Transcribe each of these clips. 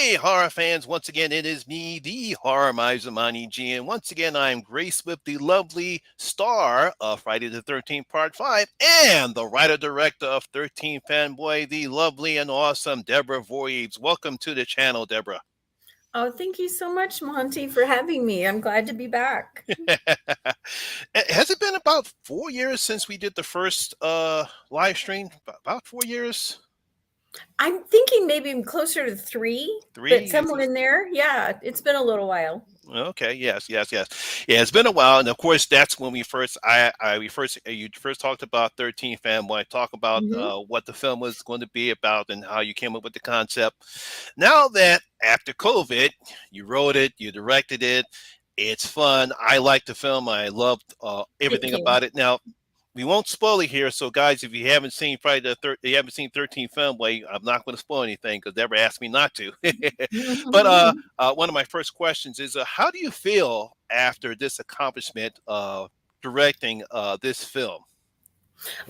Hey, horror fans, once again, it is me, the Horror Mizamani G, and once again, I am graced with the lovely star of Friday the 13th Part 5 and the writer-director of 13 Fanboy, the lovely and awesome Deborah Voorhees. Welcome to the channel, Deborah. Oh, thank you so much, Monty, for having me. I'm glad to be back. Has it been about 4 years since we did the first live stream? About 4 years? I'm thinking maybe I'm closer to three, but Three? somewhere in there. Yeah, it's been a little while. Okay. Yes. Yeah, it's been a while, and of course, that's when we first, we first, you first talked about 13 Fanboy. Talk about Hmm. what the film was going to be about and how you came up with the concept. Now that after COVID, you wrote it, you directed it. It's fun. I like the film. I loved Thank everything you. about it. Now, we won't spoil it here. So, guys, if you haven't seen you haven't seen 13 Filmway, I'm not going to spoil anything because Deborah asked me not to. But one of my first questions is, how do you feel after this accomplishment directing this film?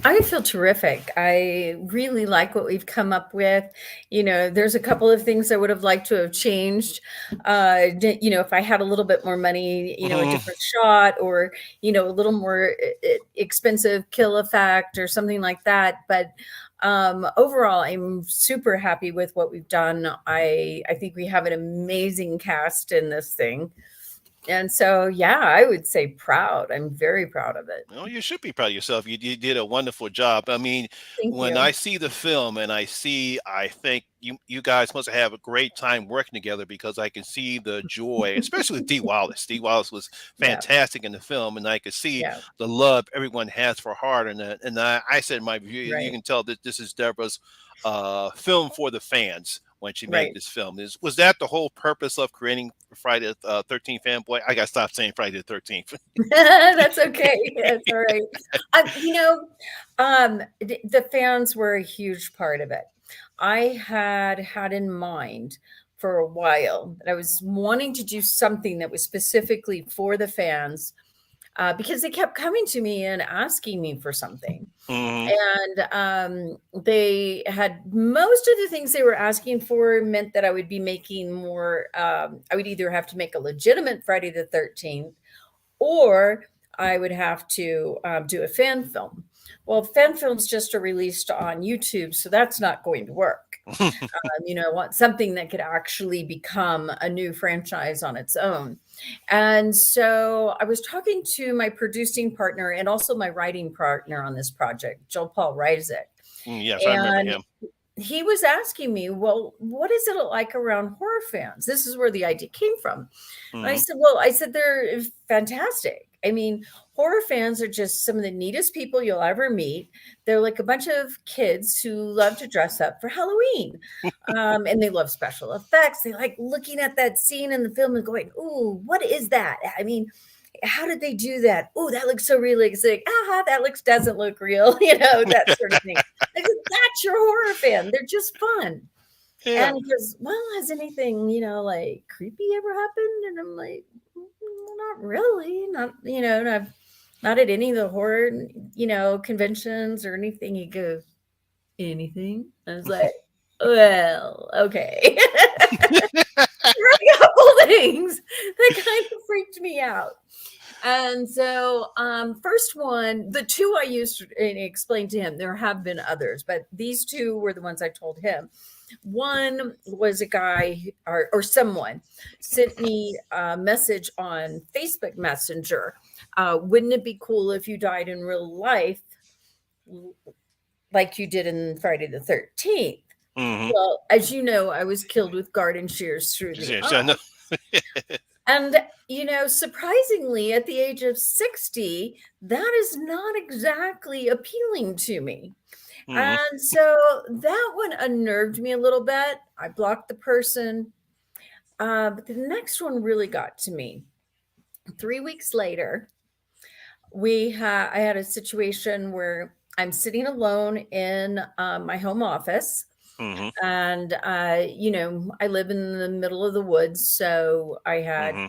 I feel terrific. I really like what we've come up with. There's a couple of things I would have liked to have changed. If I had a little bit more money, a Mhm. different shot or, a little more expensive kill effect or something like that. But overall, I'm super happy with what we've done. I think we have an amazing cast in this thing. And so, yeah, I would say proud. I'm very proud of it. Well, you should be proud of yourself. You did a wonderful job. I mean, Thank when you. I see the film and I think you guys must have a great time working together because I can see the joy, especially with Dee Wallace. Dee Wallace was Yeah. fantastic in the film, and I could see Yeah. the love everyone has for Hard. And I said in my review, you Right. can tell that this is Deborah's film for the fans when she made Right. this film. Was that the whole purpose of creating Friday the 13th Fanboy? I got to stop saying Friday the 13th. That's okay. That's all right. The fans were a huge part of it. I had in mind for a while that I was wanting to do something that was specifically for the fans, because they kept coming to me and asking me for something. Hmm. And they had most of the things they were asking for meant that I would be making more. I would either have to make a legitimate Friday the 13th, or I would have to do a fan film. Well, fan films just are released on YouTube, so that's not going to work. I want something that could actually become a new franchise on its own. And so I was talking to my producing partner and also my writing partner on this project, Joel Paul Reisig. Yes, I remember And him. he was asking me, well, what is it like around horror fans? This is where the idea came from. And Hmm. I said, they're fantastic. I mean, horror fans are just some of the neatest people you'll ever meet. They're like a bunch of kids who love to dress up for Halloween. And they love special effects. They like looking at that scene in the film and going, ooh, what is that? I mean, how did they do that? Oh, that looks so realistic. That doesn't look real, that sort of thing. I said, that's your horror fan. They're just fun. Yeah. And he goes, well, has anything, like creepy ever happened? And I'm like, well, not really. Not at any of the horror, conventions or anything. He goes, anything? I was like, well, okay. A couple things that kind of freaked me out. And so, first one, the two I used and explained to him, there have been others, but these two were the ones I told him. One was a guy or someone sent me a message on Facebook Messenger. Wouldn't it be cool if you died in real life like you did in Friday the 13th? Hmm. Well, as you know, I was killed with garden shears through the Yes, I know. eye. And, surprisingly, at the age of 60, that is not exactly appealing to me. Hmm. And so that one unnerved me a little bit. I blocked the person. But the next one really got to me. 3 weeks later, I had a situation where I'm sitting alone in my home office. Hmm. And, I live in the middle of the woods. So I had, Hmm.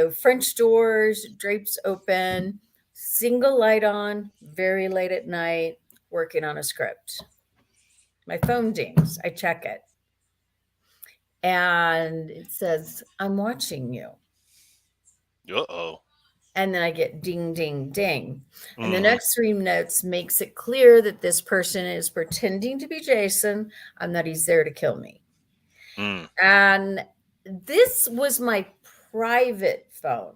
French doors, drapes open, single light on, very late at night, working on a script. My phone dings. I check it. and it says, "I'm watching you." Uh-oh. And then I get ding, ding, ding. And the Mhm. next 3 notes makes it clear that this person is pretending to be Jason and that he's there to kill me. Mm. And this was my private phone.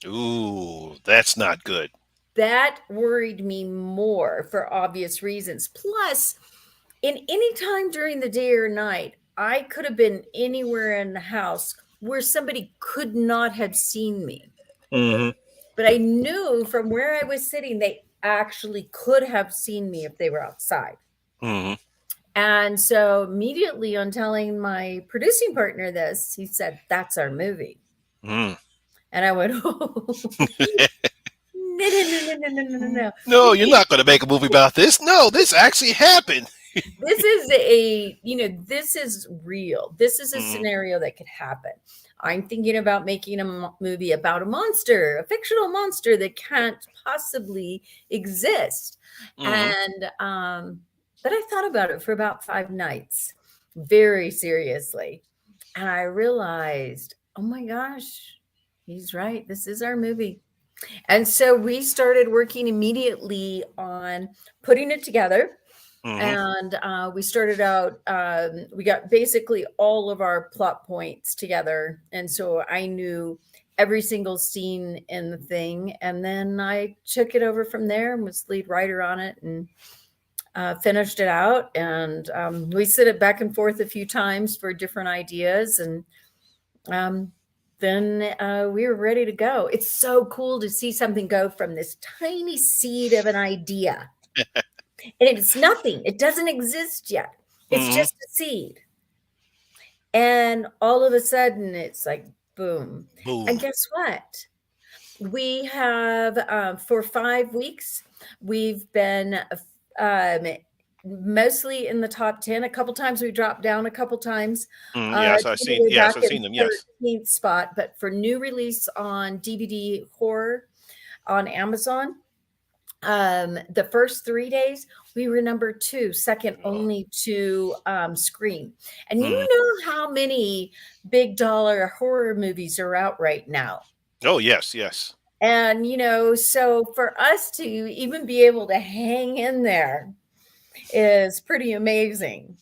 Ooh, that's not good. That worried me more for obvious reasons. Plus, in any time during the day or night, I could have been anywhere in the house where somebody could not have seen me. Mhm. But I knew from where I was sitting, they actually could have seen me if they were outside. Mhm. And so immediately on telling my producing partner this, he said, "That's our movie." Mm. And I went, "Oh, no, no, no, no, no, no, no, no, no." No, You you're see, not going to make a movie about this. No, this actually happened. this is a, this is real. This is a Mhm. scenario that could happen. I'm thinking about making a movie about a monster, a fictional monster that can't possibly exist. Mhm. And, but I thought about it for about 5 nights, very seriously. And I realized, oh my gosh, he's right. This is our movie. And so we started working immediately on putting it together. Mhm. And we started out, we got basically all of our plot points together. And so I knew every single scene in the thing. And then I took it over from there and was lead writer on it and finished it out. And we sit it back and forth a few times for different ideas. And um, then we were ready to go. It's so cool to see something go from this tiny seed of an idea, and it's nothing. It doesn't exist yet. It's Mhm. just a seed. And all of a sudden, it's like, boom. And Boom. guess what? We have, for 5 weeks, we've been um, mostly in the top 10. A couple times we dropped down a couple times Mm, yes, to I've get seen. away Yes, back I've in seen them. Yes. 13th spot. But for new release on DVD horror on Amazon, the first 3 days we were number 2, second Oh. only to Scream. And Mm. you know how many big dollar horror movies are out right now. Oh yes, yes. And so for us to even be able to hang in there is pretty amazing.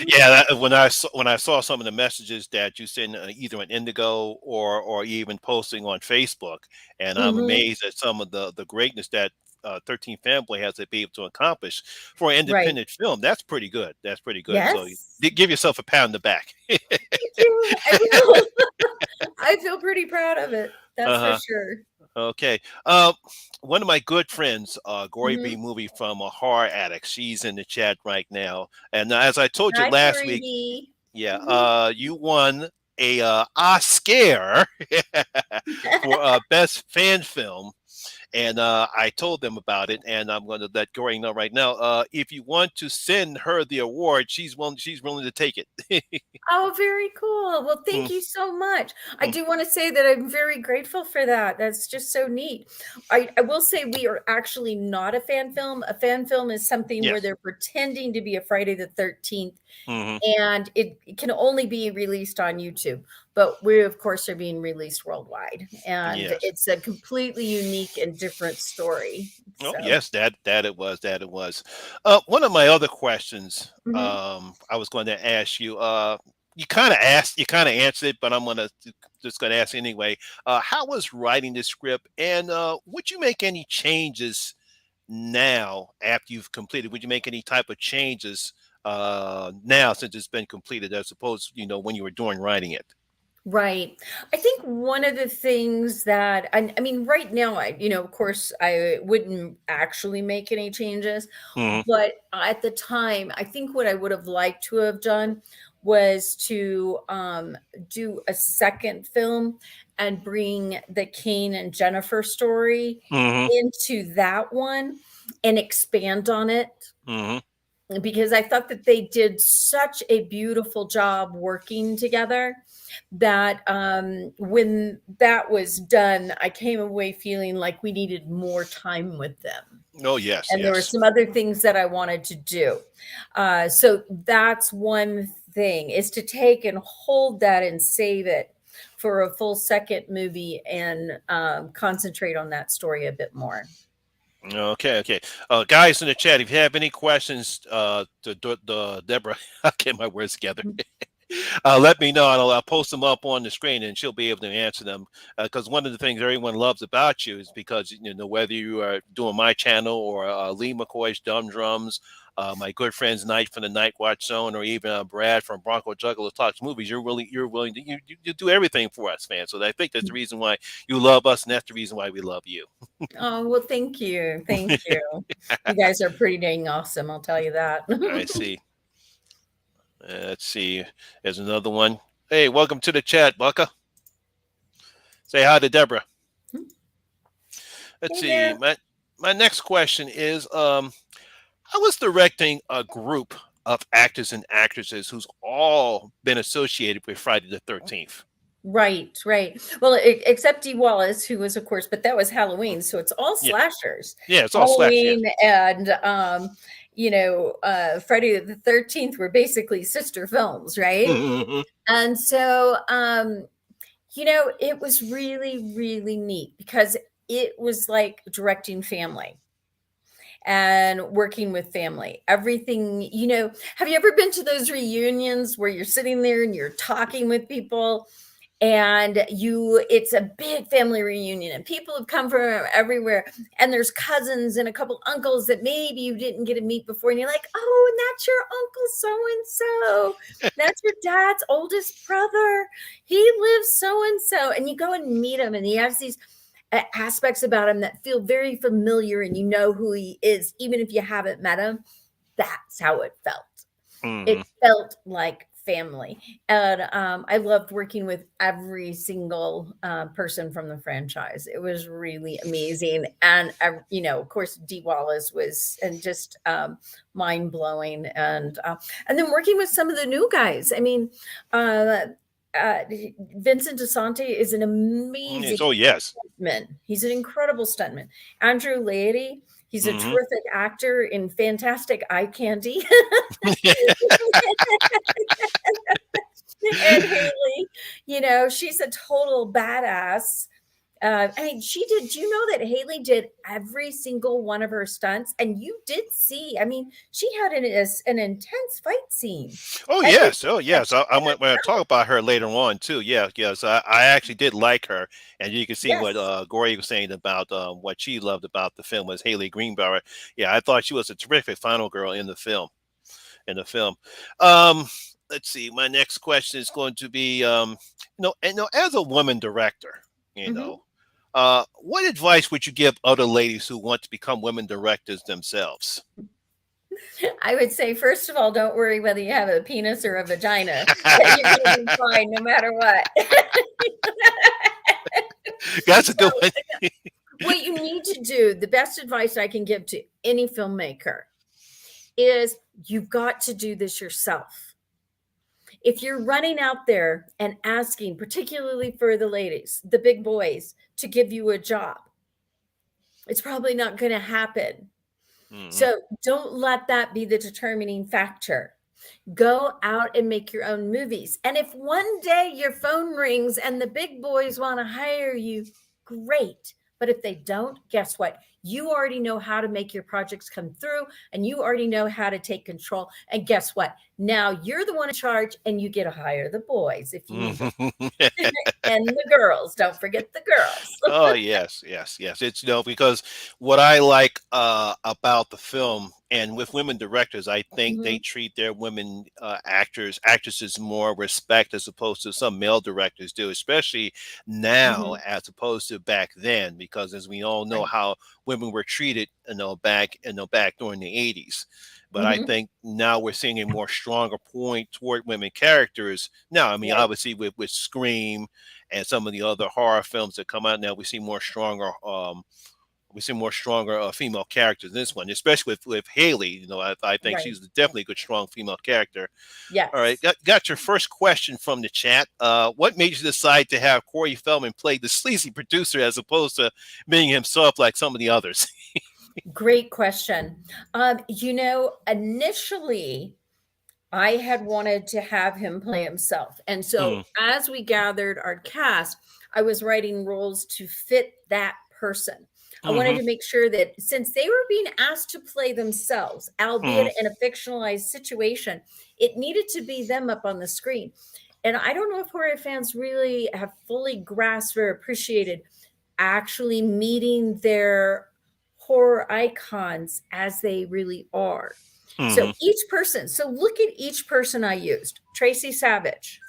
Yeah, when I saw some of the messages that you send either on Indigo or even posting on Facebook, and I'm Hmm. amazed at some of the greatness that 13 Fanboy has to be able to accomplish for an Right. independent film. That's pretty good. That's pretty good. So Yes. give yourself a pat on the back. Thank you. I will. I feel pretty proud of it. That's for Uh-huh. sure. Okay. One of my good friends, Gory B Hmm. Movie from a Horror Addict, she's in the chat right now. And as I told you Hi, last Corey week, B. yeah, Mhm. you won a Oscar for best fan film, and I told them about it, and I'm going to let Goring know right now. If you want to send her the award, she's willing. She's willing to take it. Oh, very cool. Well, thank Mm, you so much. I mm, do want to say that I'm very grateful for that. That's just so neat. I will say we are actually not a fan film. A fan film is something where yes. they're pretending to be a Friday the 13th, Hmm. and it can only be released on YouTube. But we, of course, are being released worldwide. And Yes. it's a completely unique and different story. Oh So, yes, that it was. That it was. One of my other questions, mhm. I was going to ask you. You kind of asked, you kind of answered it, but I'm gonna just gonna ask anyway. How was writing this script, and would you make any changes now after you've completed? Would you make any type of changes now since it's been completed, as opposed, when you were doing writing it? Right. I think one of the things that I mean, right now, of course, I wouldn't actually make any changes, Hmm. but at the time, I think what I would have liked to have done was to do a second film and bring the Kane and Jennifer story Hmm. into that one and expand on it, Hmm. because I thought that they did such a beautiful job working together that when that was done, I came away feeling like we needed more time with them. Oh yes, And there were yes. some other things that I wanted to do. So that's one thing is to take and hold that and save it for a full second movie and concentrate on that story a bit more. Okay, okay. Guys in the chat, if you have any questions to Deborah, I'll get my words together. Let me know, and I'll post them up on the screen, and she'll be able to answer them. Because one of the things everyone loves about you is because whether you are doing my channel or Lee McCoy's Dumb Drums, my good friends Knight from the Night Watch Zone, or even Brad from Bronco Juggler Talks Movies. You're willing to you do everything for us, fans. So I think that's the reason why you love us, and that's the reason why we love you. Oh, well, thank you. Thank you. You guys are pretty dang awesome, I'll tell you that. I see. Let's see. There's another one. Hey, welcome to the chat, Bucka. Say hi to Deborah. Let's Hey see. there. My next question is, I was directing a group of actors and actresses who's all been associated with Friday the 13th. Right, right. Well, except Dee Wallace, who was, of course, but that was Halloween, so it's all Yeah, slashers. yeah, it's all slash. Yeah. Halloween and Friday the 13th were basically sister films, right? And so it was really, really neat because it was like directing family and working with family. Everything, have you ever been to those reunions where you're sitting there and you're talking with people and it's a big family reunion and people have come from everywhere and there's cousins and a couple uncles that maybe you didn't get to meet before and you're like, oh, and that's your uncle so and so, that's your dad's oldest brother, he lives so and so, and you go and meet him and he has these aspects about him that feel very familiar and you know who he is even if you haven't met him. That's how it felt. It felt like family. And I loved working with every single person from the franchise. It was really amazing. And, of course, Dee Wallace was and just mind blowing. And then working with some of the new guys. I mean, Vincent DeSante is an amazing Oh, yes. stuntman. He's an incredible stuntman. Andrew Laity, he's a terrific actor in fantastic eye candy. And Haley, she's a total badass. Do you know that Haley did every single one of her stunts? And you did see, she had an intense fight scene. Oh, yes. Oh, yes. I'm going to talk about her later on, too. Yeah, yes. I actually did like her. And you can see what Gory was saying about what she loved about the film was Haley Greenbauer. Yeah, I thought she was a terrific final girl in the film. Let's see. My next question is going to be, as a woman director, what advice would you give other ladies who want to become women directors themselves? I would say, first of all, don't worry whether you have a penis or a vagina. You're going to be fine no matter what. That's a good one. What you need to do, the best advice I can give to any filmmaker is you've got to do this yourself. If you're running out there and asking, particularly for the ladies, the big boys, to give you a job, it's probably not going to happen. So don't let that be the determining factor. Go out and make your own movies. And if one day your phone rings and the big boys want to hire you, great. But if they don't, guess what? You already know how to make your projects come through and you already know how to take control. And guess what? Now you're the one in charge and you get to hire the boys if you need them. And the girls. Don't forget the girls. Oh, yes. It's, because what I like about the film and with women directors, I think they treat their women actresses more respect as opposed to some male directors do, especially now as opposed to back then, because as we all know how women were treated, back during the 80s. But I think now we're seeing a more stronger point toward women characters. Now, obviously with Scream and some of the other horror films that come out now, we see more stronger female characters in this one, especially with Haley. I think she's definitely a good, strong female character. Yeah. All right. Got your first question from the chat. What made you decide to have Corey Fellman play the sleazy producer as opposed to being himself like some of the others? Great question. Initially, I had wanted to have him play himself. And so Mm, as we gathered our cast, I was writing roles to fit that person. I wanted mm-hmm, to make sure that since they were being asked to play themselves, mm-hmm, albeit in a fictionalized situation, it needed to be them up on the screen. And I don't know if horror fans really have fully grasped or appreciated actually meeting their horror icons as they really are. mm-hmm, So each person, so look at each person I used. Tracy Savage.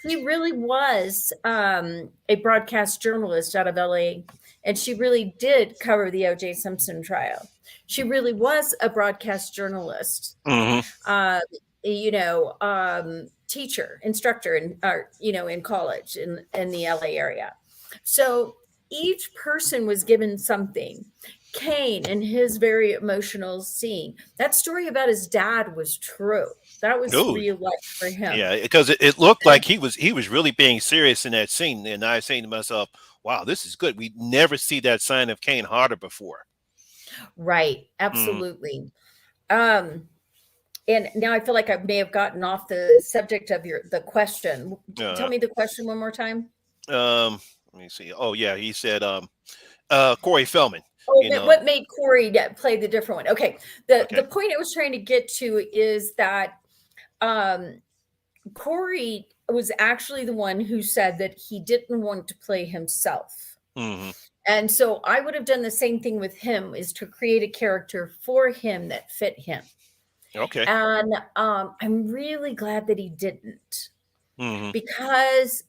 She really was a broadcast journalist out of LA, and she really did cover the O.J. Simpson trial. She really was a broadcast journalist, mm-hmm. uh, teacher, instructor in art, in college in the LA area. So each person was given something. Kane and his very emotional scene. That story about his dad was true. That was Ooh, real life for him. yeah, because it looked like he was really being serious in that scene, and I was saying to myself, "Wow, this is good. We never see that sign of Kane Hodder before." Right. Mm, Absolutely. Um, and now I feel like I may have gotten off the subject of the question. Tell uh, me the question one more time. let me see. Oh yeah, he said, Corey Fellman. Oh, You know, what made Corey play the different one? Okay. The okay. point I was trying to get to is that um, Corey was actually the one who said that he didn't want to play himself. Mm-hmm. And so I would have done the same thing with him, is to create a character for him that fit him. Okay. And I'm really glad that he didn't, Mm-hmm. because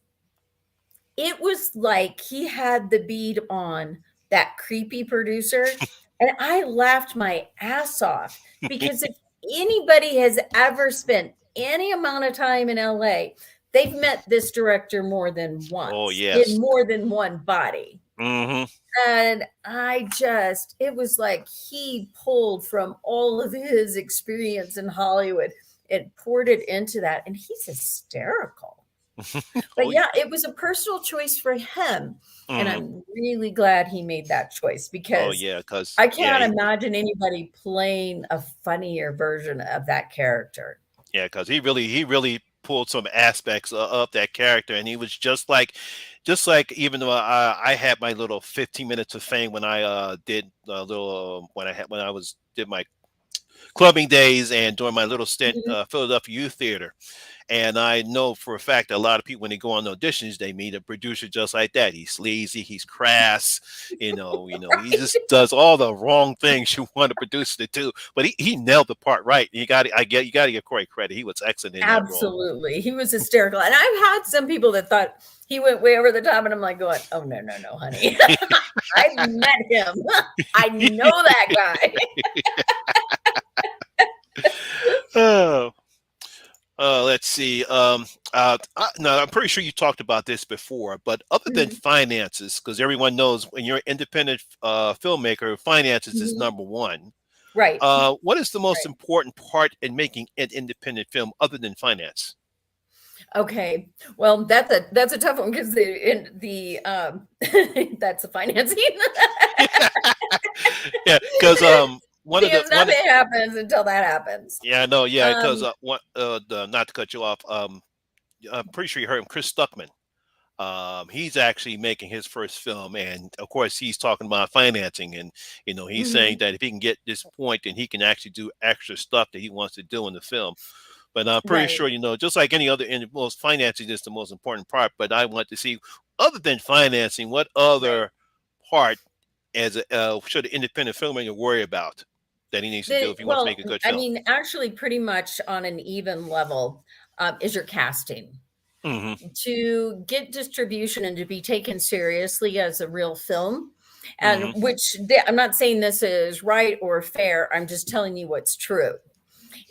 it was like he had the bead on that creepy producer. And I laughed my ass off, because if anybody has ever spent any amount of time in LA, they've met this director more than Oh once in yes. more than one body. Mm-hmm. And it was like he pulled from all of his experience in Hollywood and poured it into that. And he's hysterical. Oh But yeah, it was a personal choice for him. And mm-hmm. I'm really glad he made that choice, Oh because yeah, because I yeah, cannot imagine anybody playing a funnier version of that character. yeah, because he really pulled some aspects of that character, and he was just like even though I had my little 15 minutes of fame when I did a little when I was did my clubbing days and during my little stint Mhm. Philadelphia Youth Theater. And I know for a fact that a lot of people, when they go on auditions, they meet a producer just like that. He's sleazy, he's crass, he just does all the wrong things you want a producer to do. But he nailed the part right. You got to give Corey credit. He was excellent in that role. Absolutely. He was hysterical. And I've had some people that thought he went way over the top, and I'm like going, oh, no, no, no, honey. I've met him. I know that guy. Oh, let's see. No, I'm pretty sure you talked about this before, but other than Mhm, finances, because everyone knows when you're an independent filmmaker, finances is mhm. number one. Right. What is the most Right. important part in making an independent film other than finance? Okay. Well, that's a tough one, because that's the financing. Yeah, because one of the Because one nothing happens until that happens. yeah, no, yeah, because Um, not to cut you off, I'm pretty sure you heard him, Chris Stuckman. He's actually making his first film, and of course, he's talking about financing, and he's saying mhm, that if he can get this point, then he can actually do extra stuff that he wants to do in the film. But I'm pretty right, sure, just like any other, most financing is the most important part. But I want to see, other than financing, what right. other part should an independent filmmaker worry about that he needs to do if he wants to make a good I film? mean, actually, pretty much on an even level, is your casting. Hmm. To get distribution and to be taken seriously as a real film, and Hmm. I'm not saying this is right or fair, I'm just telling you what's true,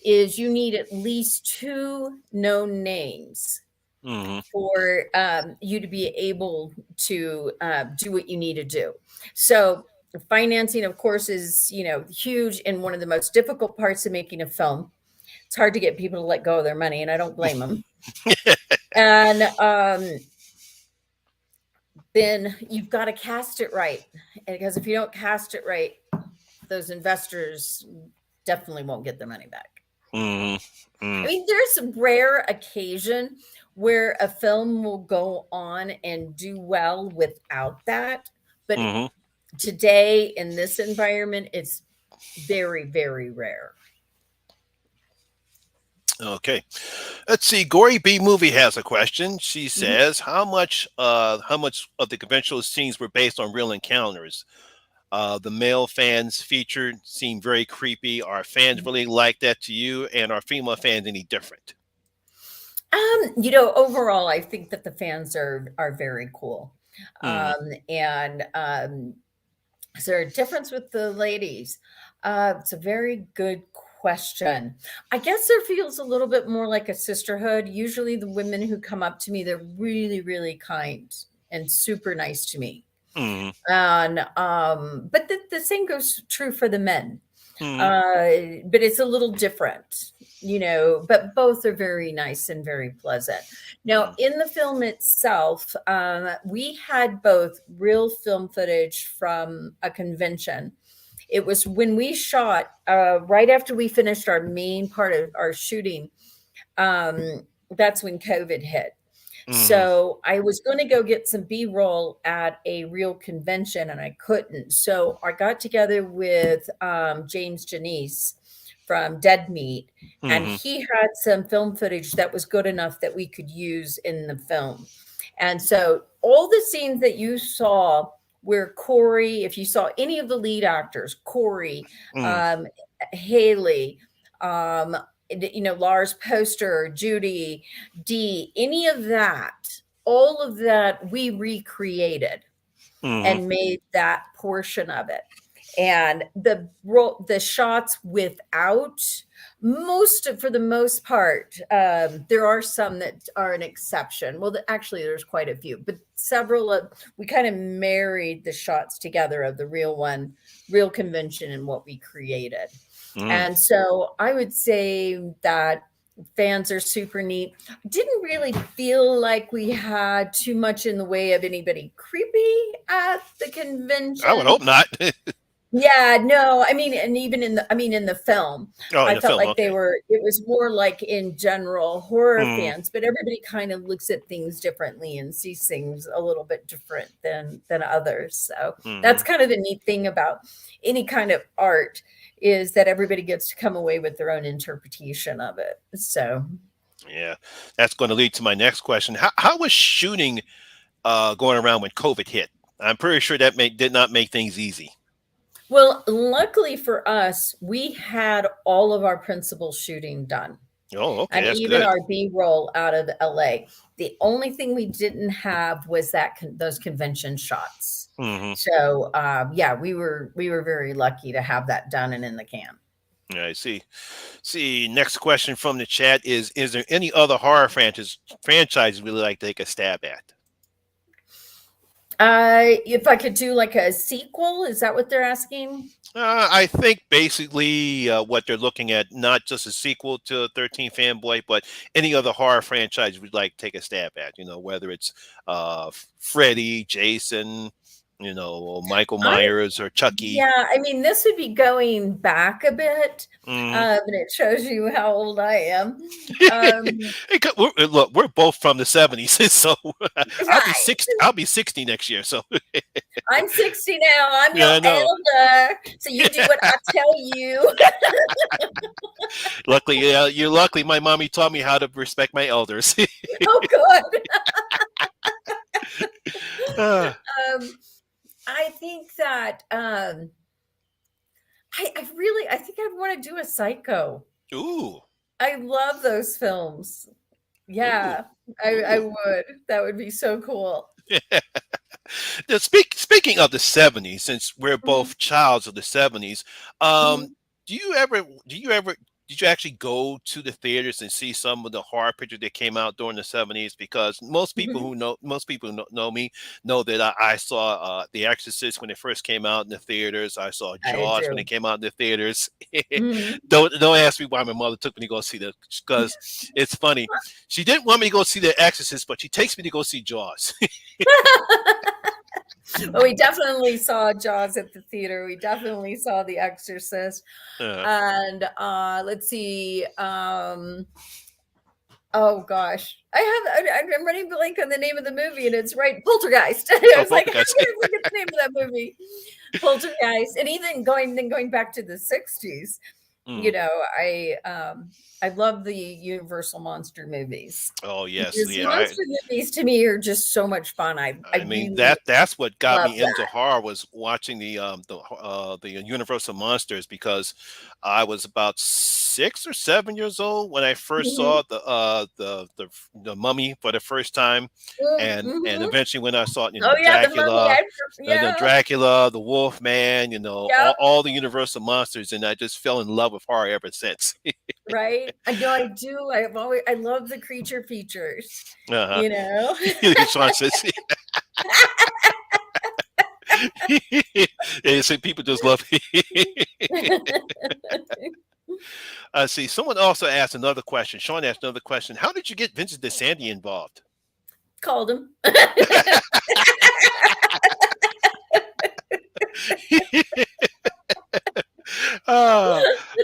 is you need at least two known names Hmm. for you to be able to do what you need to do. So financing, of course, is huge, and one of the most difficult parts of making a film. It's hard to get people to let go of their money, and I don't blame them. And then you've got to cast it right, because if you don't cast it right, those investors definitely won't get their money back. Mm-hmm. I Mm, mean, there's a rare occasion where a film will go on and do well without that, but mm-hmm. today in this environment, it's very, very rare. Okay. Let's see. Gory B movie has a question. She Mhm. says, how much of the conventional scenes were based on real encounters? The male fans featured seem very creepy. Are fans really like that to you? And are female fans any different? Overall, I think that the fans are very cool. Mm, And is there a difference with the ladies? It's a very good question. I guess there feels a little bit more like a sisterhood. Usually, the women who come up to me, they're really, really kind and super nice to me. mm, And but the same goes true for the men. mm, But it's a little different, but both are very nice and very pleasant. Now, mm, in the film itself, we had both real film footage from a convention. It was when we shot, right after we finished our main part of our shooting, that's when COVID hit. mm, So I was going to go get some B roll at a real convention and I couldn't. So I got together with James Janice from Dead Meat, and mm, he had some film footage that was good enough that we could use in the film. And so all the scenes that you saw where Corey, if you saw any of the lead actors, Corey, mm, um, Haley, um, Lars Poster, Judy, D, any of that, all of that we recreated mm, and made that portion of it. And the shots without for the most part, there are some that are an exception. Well, actually, there's quite a few, but several of we kind of married the shots together of the real convention and what we created. mm. And so I would say that fans are super neat. Didn't really feel like we had too much in the way of anybody creepy at the I would hope convention. not. Yeah, no, I mean, and even in the film, Oh, in I the felt film. like Okay. it was more like in general horror Mm, fans, but everybody kind of looks at things differently and sees things a little bit different than others. So that's mm. kind of the neat thing about any kind of art is that everybody gets to come away with their own interpretation of it. So Yeah, that's going to lead to my next question. How was shooting going around when COVID hit? I'm pretty sure that did not make things easy. well, luckily for us, we had all of our principal shooting done. Oh, okay, And that's even good. our B-roll out of LA. The only thing we didn't have was those convention shots. Hmm. So yeah, we were very lucky to have that done and in the can. Yeah, I see. See, next question from the chat is there any other horror franchise you really like to take a stab at? If I could do like a sequel, is that what they're asking? I think basically what they're looking at, not just a sequel to 13 Fanboy, but any other horror franchise we'd like to take a stab at. Whether it's Freddy, Jason, Michael I Myers or Chucky. Yeah, I mean, this would be going back a bit, Mm. and it shows you how old I am. Um, Look, we're both from the 70s, so I'll be right. 60. I'll be 60 next year. So I'm 60 now. I'm your yeah, I know. elder. So you do what I tell you. Luckily, you're lucky. My mommy taught me how to respect my elders. Oh, good. Ah, Um, I think that I think I'd want to do a Psycho. ooh, I love those films. ooh, Yeah, I ooh. would. That would be so cool. Now, speaking of the 70s, since we're Mhm, both childs of the 70s, um, mhm, did you actually go to the theaters and see some of the horror pictures that came out during the 70s? Because mhm. most people who know me know that I saw The Exorcist when it first came out in the theaters. I saw I Jaws when it do. came out in the theaters. Mhm. Don't ask me why my mother took me to go see the because it's funny. She didn't want me to go see The Exorcist, but she takes me to go see Jaws. But we definitely saw Jaws at the theater. We definitely saw The Exorcist. Uh, And let's see. Oh gosh, I'm running blank on the name of the movie, and it's right, Poltergeist. I oh, was like, how Poltergeist. did I forget the name of that movie? Poltergeist, and even going back to the '60s. You Mm. know, I love the Universal monster movies. Oh yes, Because yeah. monster movies to me are just so much fun. I I mean really that's what got love me into that. horror was watching the Universal monsters because I was about 6 or 7 years old when I first Mhm. saw the Mummy for the first time, and Mhm. eventually when I saw Oh yeah, the mummy. Dracula, Yeah. Dracula, the Wolf Man, Yep. all the Universal monsters, and I just fell in love with horror ever since. Right. I know I do. I love the creature features, Uh-huh. you know? Sean says, yeah, so people just love. See, someone also asked another question. Sean asked another question. How did you get Vincent DeSandy involved? Called him.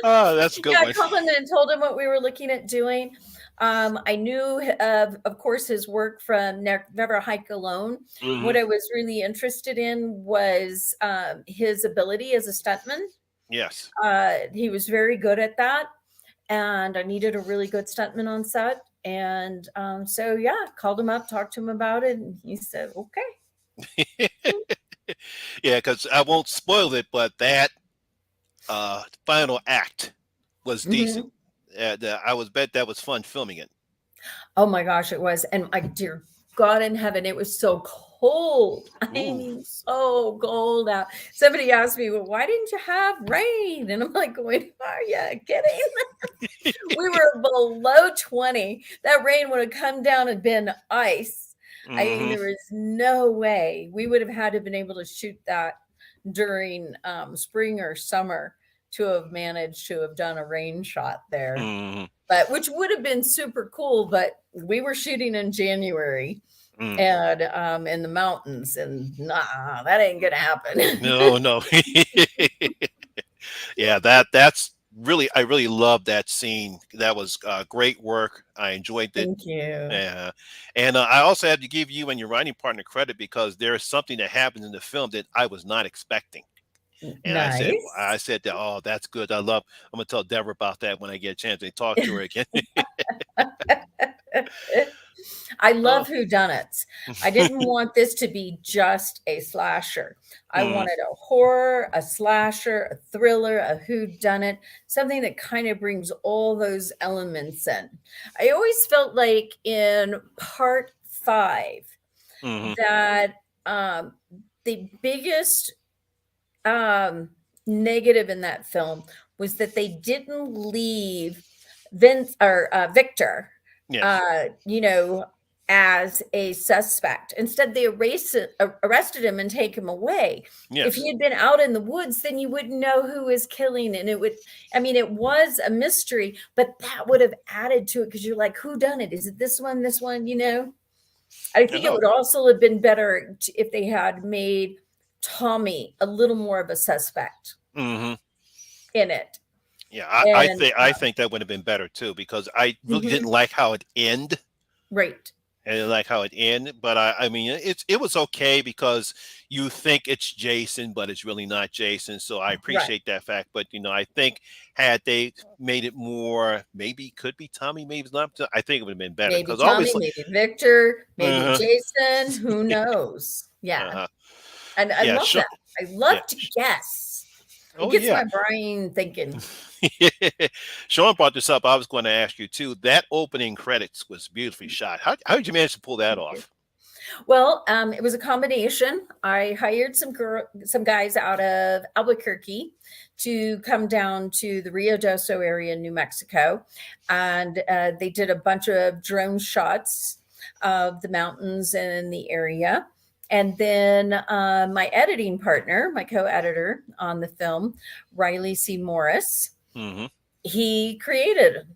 Ah, that's a good Yeah, I one. called him and told him what we were looking at doing. I knew of course, his work from Never Hike Alone. Hmm. What I was really interested in was his ability as a stuntman. Yes. He was very good at that, and I needed a really good stuntman on set. And so, yeah, called him up, talked to him about it, and he said, "Okay." Yeah, because I won't spoil it, but that final act was decent. Mhm. I was bet that was fun filming it. Oh my gosh, it was. And my dear God in heaven, it was so cold. I Ooh. mean, so cold out. Somebody asked me, well, why didn't you have rain? And I'm like, going, are you kidding? We were below 20. That rain would have come down and been ice. I mean, Hmm. there was no way we would have had to have been able to shoot that during spring or summer to have managed to have done a rain shot there, Hmm. but which would have been super cool. But we were shooting in January Mm. and in the mountains, and nah, that ain't gonna happen. No, no. Yeah, that's really I really love that scene. That was great work. I enjoyed it. Thank you. Uh, and I also have to give you and your writing partner credit because there's something that happens in the film that I was not expecting. And I Nice. said that, oh, that's good. I'm gonna tell Deborah about that when I get a chance to talk to her again. I Oh, love whodunits. I didn't want this to be just a slasher. I mm, wanted a horror, a slasher, a thriller, a whodunit, something that kind of brings all those elements in. I always felt like in part five hmm, that the biggest negative in that film was that they didn't leave Vince or Victor, yes, you know, as a suspect. Instead, they arrested him and take him away. If he yes. had been out in the woods, then you wouldn't know who was killing, and it would. I mean, it was a mystery, but that would have added to it because you're like, who done it? Is it this one? This one? You know. I think it Oh, would also have been better if they had made Tommy a little more of a suspect hmm. in it. Yeah, And I think that would have been better too because I really didn't mhm, like how it ended. right, I didn't like how it ended, but I mean, it was okay because you think it's Jason, but it's really not Jason. So I right. appreciate that fact. But I think had they made it more, maybe it could be Tommy, maybe it's not. I think it would have been better Maybe because Tommy, obviously, maybe Victor, maybe uh-huh, Jason, who knows? Yeah. uh-huh, And I yeah, love sure, that. I yeah, love to guess. It oh gets yeah. my brain thinking. Sean brought this up. I was going to ask you too. That opening credits was beautifully shot. How did you manage to pull that Thank you. off? Well, it was a combination. I hired some guys out of Albuquerque to come down to the Rio Doso area in New Mexico, and they did a bunch of drone shots of the mountains and the area. And then my editing partner, my co-editor on the film, Riley C. Morris, Hmm. he created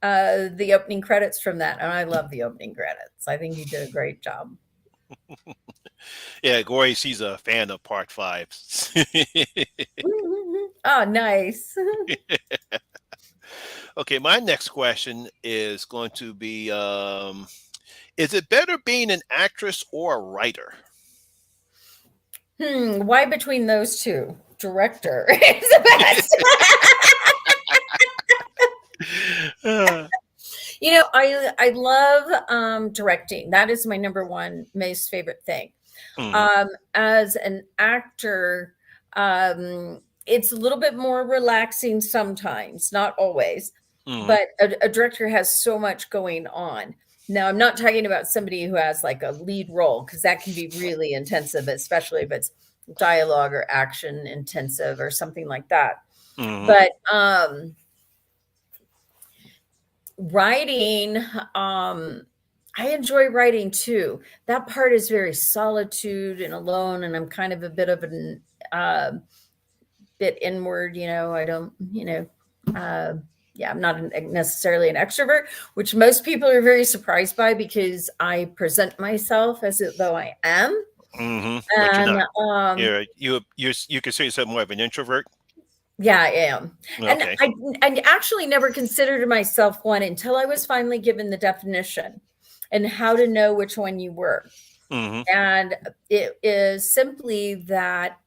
the opening credits from that, and I love the opening credits. I think he did a great job. Yeah, Gory, she's a fan of part five. Oh, nice. Okay, my next question is going to be is it better being an actress or a writer? Why between those two? Director is the best. Uh, I love directing. That is my number one most favorite thing. mhm, As an actor, it's a little bit more relaxing sometimes, not always, mhm, but a director has so much going on. Now, I'm not talking about somebody who has like a lead role because that can be really intensive, especially if it's dialogue or action intensive or something like that. mhm, But writing, I enjoy writing too. That part is very solitude and alone, and I'm kind of a bit of an bit inward. I don't, yeah, I'm not necessarily an extrovert, which most people are very surprised by because I present myself as though I am. mhm. But you're And not. You consider yourself more of an introvert? yeah, I am. And Okay. I actually never considered myself one until I was finally given the definition and how to know which one you were. Mhm, And it is simply that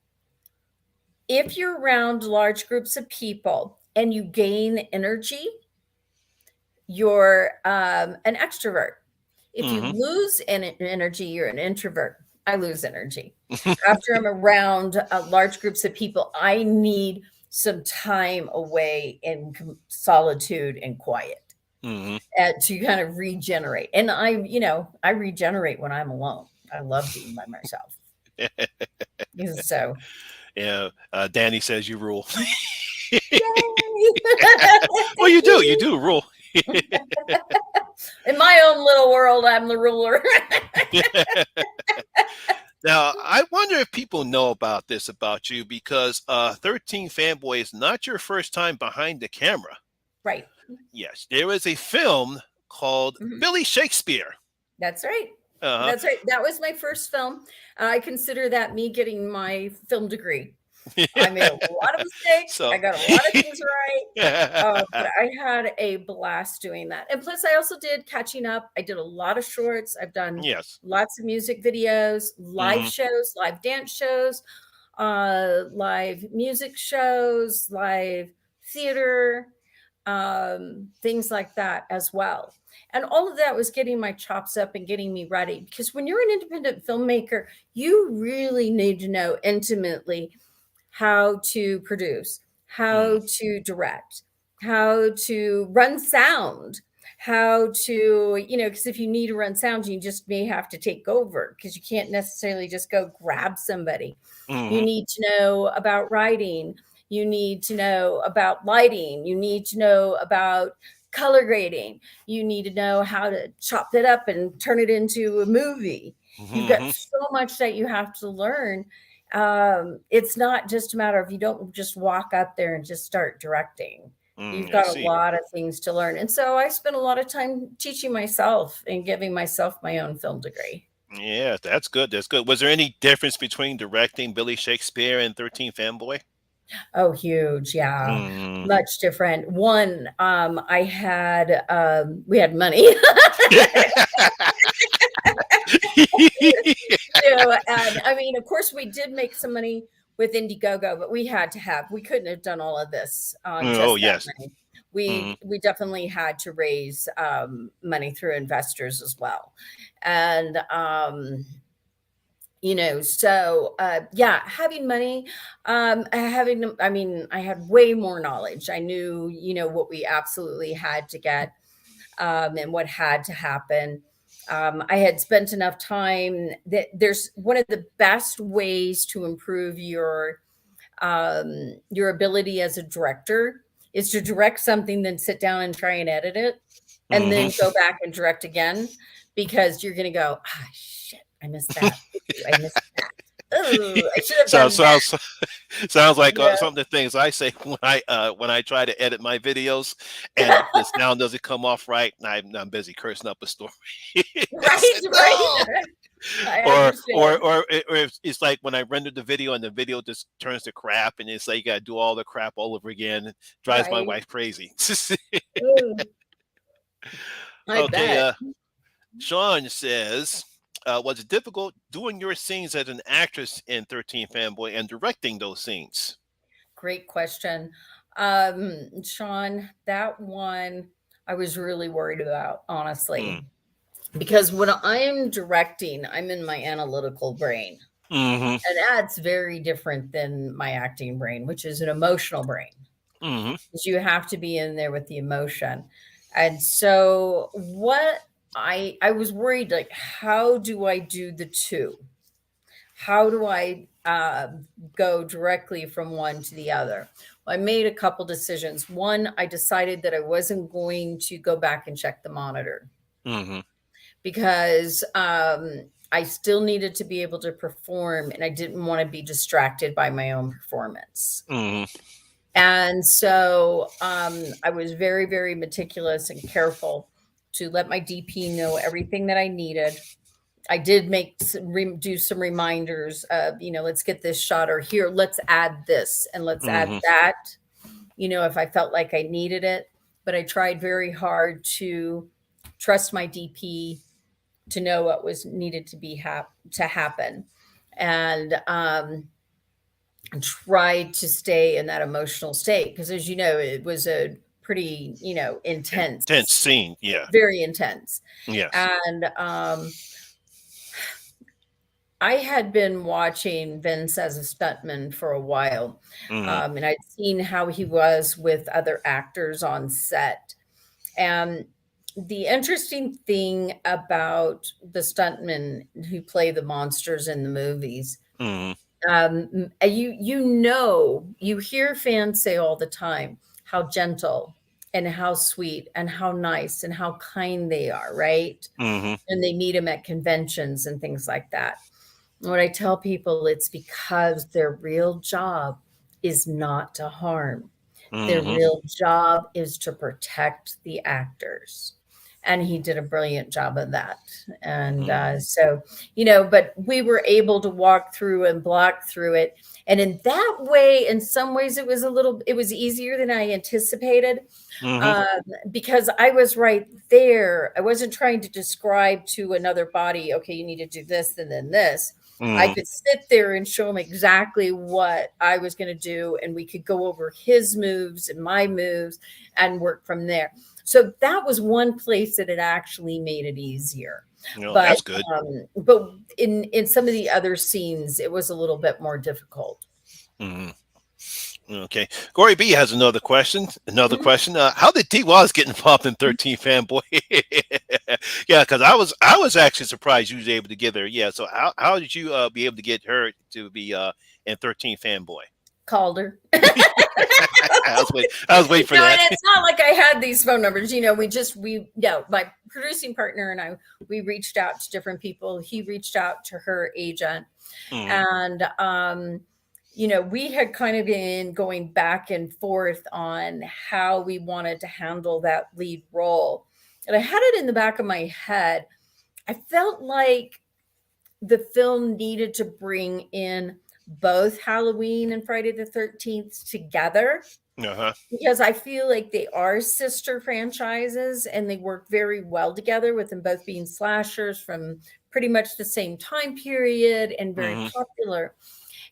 if you're around large groups of people and you gain energy, you're an extrovert. If you mhm. lose energy, you're an introvert. I lose energy. After I'm around large groups of people, I need some time away in solitude and quiet Mhm. to kind of regenerate. And I regenerate when I'm alone. I love being by myself. So, Yeah, Danny says you rule. Well, you do. yay! You do rule. In my own little world, I'm the ruler. Now, I wonder if people know about this about you because 13 Fanboy is not your first time behind the camera. Right. Yes, there is a film called Mhm. Billy Shakespeare. That's right. Uh That's right. That was my first film. I consider that me getting my film degree. huh. I made a lot of mistakes. I So, got a lot of things right. But I had a blast doing that. And plus, I also did catching up. I did a lot of shorts. I've done yes. lots of music videos, live Hmm. shows, live dance shows, live music shows, live theater, things like that as well. And all of that was getting my chops up and getting me ready. Because when you're an independent filmmaker, you really need to know intimately how to produce, Hmm. how to direct, how to run sound, how to, because if you need to run sound, you just may have to take over because you can't necessarily just go grab somebody. You Hmm. need to know about writing. You need to know about lighting. You need to know about color grading. You need to know how to chop it up and turn it into a movie. You've got Hmm. so much that you have to learn. It's not just a matter of you don't just walk up there and just start directing. You've I got a see. lot of things to learn. And so I spent a lot of time teaching myself and giving myself my own film degree. Yeah, that's good. That's good. Was there any difference between directing Billy Shakespeare and 13 Fanboy? Oh, huge. Yeah. Mm. Much different. One, we had money. And I mean, of course, we did make some money with Indiegogo, but we couldn't have done all of this on Oh, just that yes. money. Hmm. We definitely had to raise money through investors as well, and so yeah, having money, I mean, I had way more knowledge. I knew, what we absolutely had to get, and what had to happen. I had spent enough time that there's one of the best ways to improve your ability as a director is to direct something, then sit down and try and edit it, and then Hmm. go back and direct again because you're going to go, ah, shit, I missed that. I missed that. Oh, I should have Sounds done that. sounds sounds like Yeah. some of the things I say when I try to edit my videos, and the sound doesn't come off right, and I'm busy cursing up a story. I Right, said right. no. I Or understand. it's like when I render the video and the video just turns to crap, and it's like you gotta do all the crap all over again. It drives my Right. wife crazy. Ooh, I Okay, bet. Sean says, was it difficult doing your scenes as an actress in 13 Fanboy and directing those scenes? Great question. Sean, that one I was really worried about, Mm. honestly, because when I'm directing, I'm in my analytical brain. Mm-hmm. And that's very different than my acting brain, which is an emotional brain. Mm-hmm. Because you have to be in there with the emotion. And so what I was worried, like, how do I do the two? How do I go directly from one to the other? Well, I made a couple decisions. One, I decided that I wasn't going to go back and check the monitor Mm-hmm. because I still needed to be able to perform and I didn't want to be distracted by my own performance. Mm-hmm. And so I was very, very meticulous and careful to let my DP know everything that I needed. I did do some reminders of, let's get this shot, or here, let's add this and let's add Mm-hmm. that, if I felt like I needed it. But I tried very hard to trust my DP to know what was needed to happen. And tried to stay in that emotional state because, as you know, it was a pretty, Intense intense, scene. Yeah. very intense. Yes. And I had been watching Vince as a stuntman for a while, Mm-hmm. and I'd seen how he was with other actors on set. And the interesting thing about the stuntmen who play the monsters in the movies, Mm-hmm. you hear fans say all the time how gentle and how sweet and how nice and how kind they are, right? Mm-hmm. And they meet them at conventions and things like that. What I tell people, it's because their real job is not to harm. Their Mm-hmm. real job is to protect the actors. And he did a brilliant job of that. And Mm-hmm. but we were able to walk through and block through it. And in that way, in some ways, it was easier than I anticipated, Mm-hmm. um, because I was right there. I wasn't trying to describe to another body, okay, you need to do this and then this. I Mm-hmm. could sit there and show him exactly what I was going to do, and we could go over his moves and my moves and work from there. So that was one place that it actually made it easier. But That's good. but in some of the other scenes, it was a little bit more difficult. Mm-hmm. Okay. Corey B has another question. Another Mhm. question. How did T Waz get involved in 13 Fanboy? Yeah, because I was actually surprised you was able to get her. Yeah. So how did you be able to get her to be in 13 Fanboy? Called her. I was waiting for No, that. and it's not like I had these phone numbers. My producing partner and I, we reached out to different people. He reached out to her agent, Mm-hmm. and we had kind of been going back and forth on how we wanted to handle that lead role. And I had it in the back of my head. I felt like the film needed to bring in both Halloween and Friday the 13th together Uh-huh. because I feel like they are sister franchises and they work very well together, with them both being slashers from pretty much the same time period and very Mm-hmm. popular.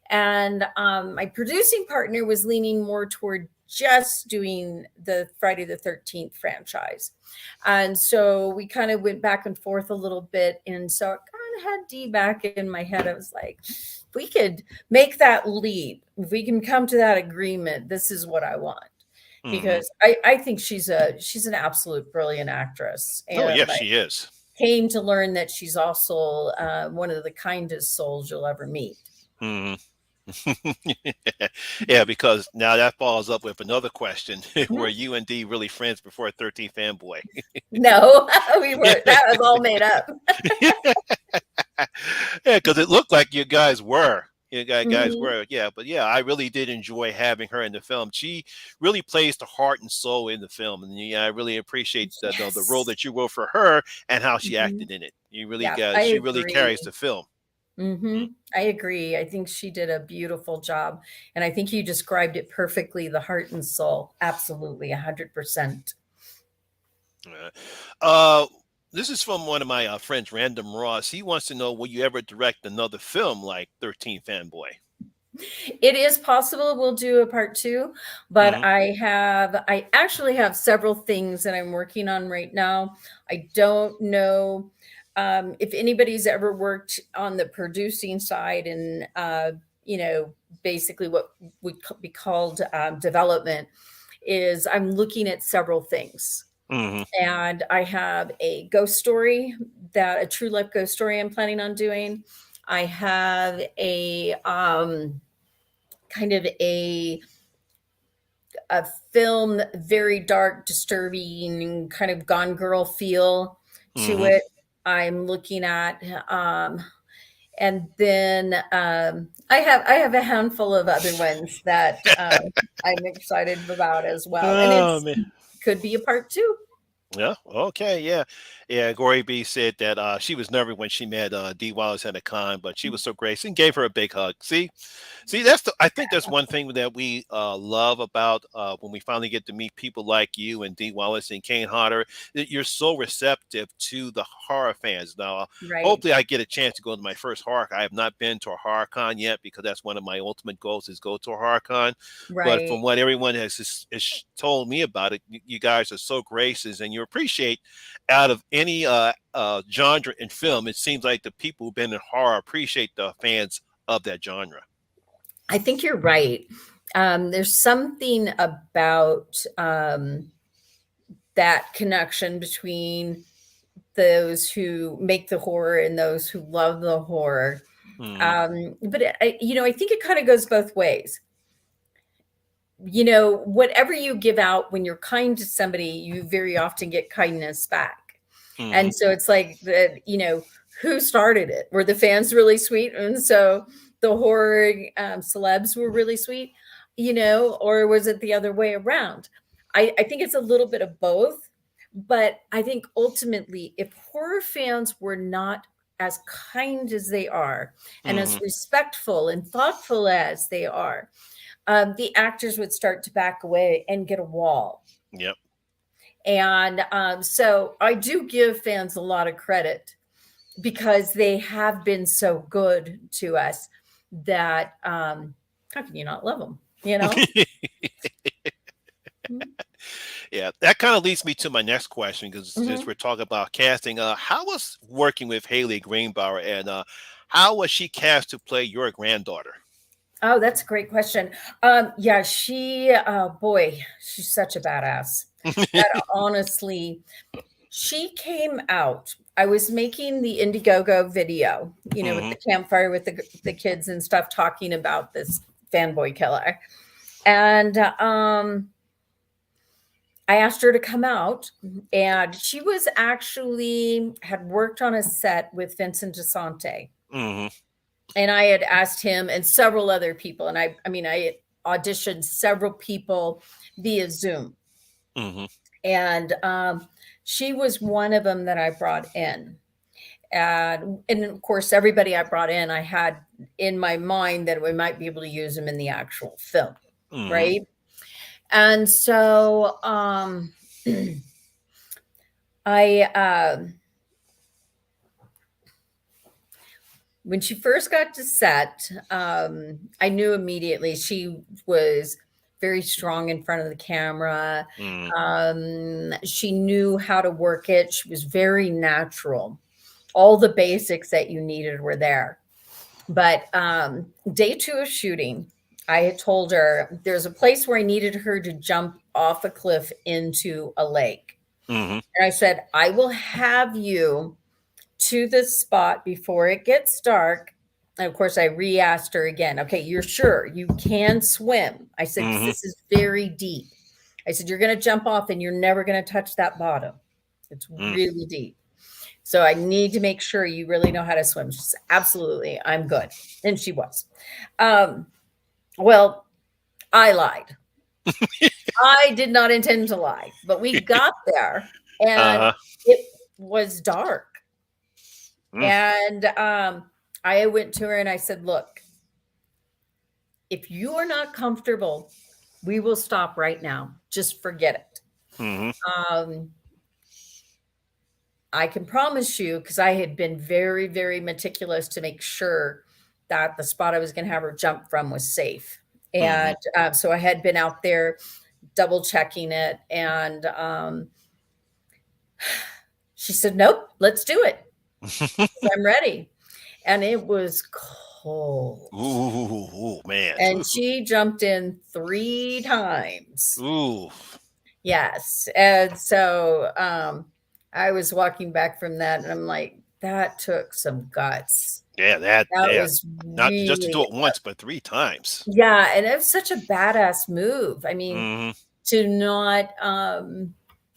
And my producing partner was leaning more toward just doing the Friday the 13th franchise. And so we kind of went back and forth a little bit. And so I kind of had Dee back in my head. I was like, if we could make that leap, if we can come to that agreement, this is what I want. Mm-hmm. Because I think she's an absolute brilliant actress. Oh, And yes, I she is. came to learn that she's also one of the kindest souls you'll ever meet. Mm-hmm. Yeah, because now that follows up with another question. Were you and D really friends before 13 Fanboy? No, we were. That was all made up. Yeah, because it looked like you guys were. You guys Mhm. were, yeah. But yeah, I really did enjoy having her in the film. She really plays the heart and soul in the film, and yeah, I really appreciate the role Yes. that you wrote for her and how she Mhm. acted in it. You really Yeah, got I she really carries agree. the film. Mm. I agree. I think she did a beautiful job, and I think you described it perfectly, the heart and soul. Absolutely, 100%. Uh, uh, this is from one of my friends, Random Ross. He wants to know, will you ever direct another film like 13 Fanboy? It is possible we'll do a part 2, but Hmm. I actually have several things that I'm working on right now. I don't know if anybody's ever worked on the producing side and basically what would be called development is I'm looking at several things. Hmm. And I have a ghost story that a true life ghost story I'm planning on doing. I have a kind of a film, very dark, disturbing, kind of Gone Girl feel to Hmm. it. I'm looking at, and then I have a handful of other ones that I'm excited about as well, and Oh it's man. could be a part 2. Yeah. Okay. Yeah. Yeah. Gory B said that she was nervous when she met D Wallace at a con, but she was so gracious and gave her a big hug. See, I think that's one thing that we love about when we finally get to meet people like you and D Wallace and Kane Hodder. That you're so receptive to the horror fans. Now, Right, hopefully, I get a chance to go to my first horror. I have not been to a horror con yet because that's one of my ultimate goals is go to a horror con. But right. from what everyone has told me about it, you guys are so gracious and you appreciate out of any genre in film. It seems like the people who've been in horror appreciate the fans of that genre. I think you're right. There's something about that connection between those who make the horror and those who love the horror. Hmm. I think it kind of goes both ways. Whatever you give out when you're kind to somebody, you very often get kindness back. Hmm. And so it's like who started it? Were the fans really sweet? And so the horror celebs were really sweet, or was it the other way around? I think it's a little bit of both, but I think ultimately, if horror fans were not as kind as they are and Hmm. as respectful and thoughtful as they are, the actors would start to back away and get a wall. Yep. And so I do give fans a lot of credit because they have been so good to us that how can you not love them? You know? Yeah, that kind of leads me to my next question because since Mhm. we're talking about casting, how was working with Haley Greenbauer and how was she cast to play your granddaughter? Oh, that's a great question. Yeah, boy, she's such a badass. That honestly, she came out. I was making the Indiegogo video, with Hmm. the campfire with the kids and stuff talking about this fanboy killer. And I asked her to come out, and she was actually had worked on a set with Vincent DeSante. Hmm. And I had asked him and several other people, and I auditioned several people via Zoom. Hmm. And she was one of them that I brought in. And of course, everybody I brought in, I had in my mind that we might be able to use them in the actual film, Hmm. right? And so I when she first got to set, I knew immediately she was very strong in front of the camera. Hmm. She knew how to work it. She was very natural. All the basics that you needed were there. But day 2 of shooting, I had told her there's a place where I needed her to jump off a cliff into a lake. Hmm. And I said, I will have you to the spot before it gets dark. And of course, I re asked her again, okay, you're sure you can swim? I said, because Hmm. this is very deep. I said, you're going to jump off and you're never going to touch that bottom. It's Hmm. really deep. So I need to make sure you really know how to swim. She said, absolutely, I'm good. And she was. Well, I lied. I did not intend to lie, but we got there and Uh-huh. it was dark. Mm. And I went to her and I said, look, if you are not comfortable, we will stop right now. Just forget it. Mm-hmm. Um, I can promise you, because I had been very, very meticulous to make sure that the spot I was going to have her jump from was safe. Mm-hmm. And so I had been out there double checking it. And she said, nope, let's do it. I'm ready. And it was cold. Ooh, man. And she jumped in 3 times. Ooh. Yes. And so I was walking back from that and I'm like, that took some guts. Yeah, That yeah. was Not just to really, do it once, but 3 times. yeah. And it was such a badass move. I mean, Mm-hmm. to not